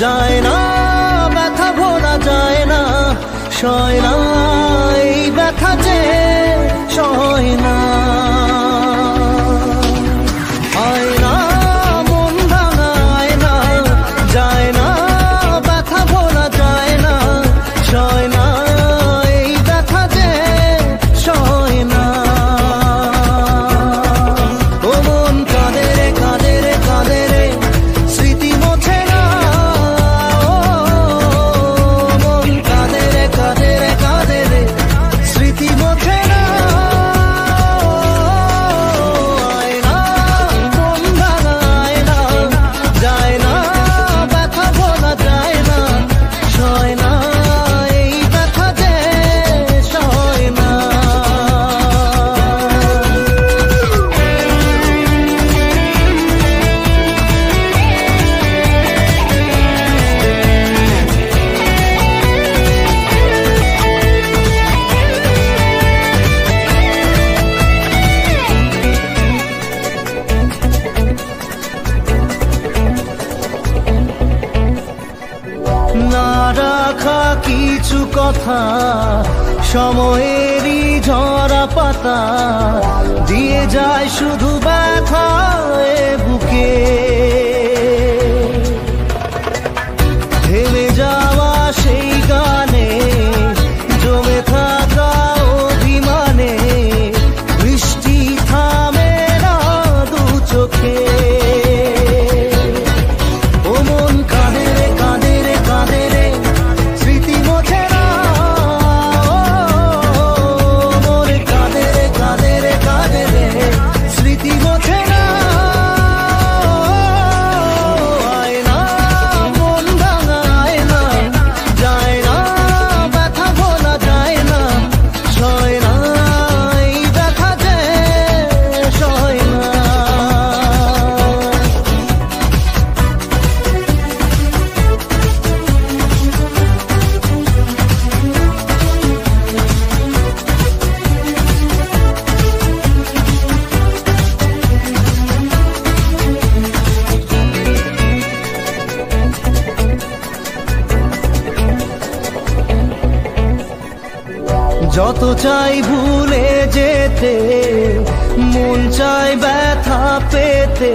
যায় না, ব্যথা ভোলা যায় না, সয় না এই ব্যথা যে সয় না। হয় না মন ভাঙায় না, যায় না ব্যথা ভোলা যায় না, সয় না এই ব্যথা যে সয় না। ও মন কাঁদে রে কাঁদে রে কাঁদে রে, স্মৃতি মোছে না। ও মন কাঁদে রে কাঁদে রে কাঁদে রে, স্মৃতি মোছে না। আয় না মন ভাঙায় না, যায় না ব্যথা ভোলা যায় না, সয় না এই ব্যথা যে সয় না। না রাখা কিছু কথা, সময়েরই ঝরা পাতা, দিয়ে যায় শুধু ব্যথা এ বুকে। থেমে যাওয়া সেই গানে, জমে থাকা অভিমানে, বৃষ্টি থামে না দু চোখে। ও মন কাঁদে রে কাঁদে রে কাঁদে রে, স্মৃতি মোছে না। ও মন কাঁদে রে কাঁদে রে কাঁদে রে, স্মৃতি মোছে না। আয় না মন ভাঙায় না, যায় না ব্যথা ভোলা যায় না, সয় না এই ব্যথা যে সয় না। যত চাই ভুলে যেতে, মন চাই ব্যথা পেতে,